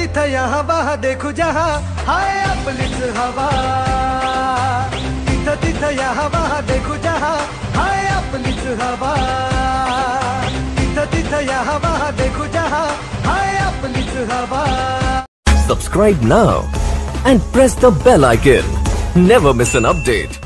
तिथं यहाँ वहाँ देखू जहाँ हाय आपलीच हवा. तिथं तिथं यहाँ वहाँ देखू जहाँ हाय आपलीच हवा. तिथं तिथं यहाँ वहाँ देखू जहाँ हाय आपलीच हवा. Subscribe now and press the bell icon. Never miss an update.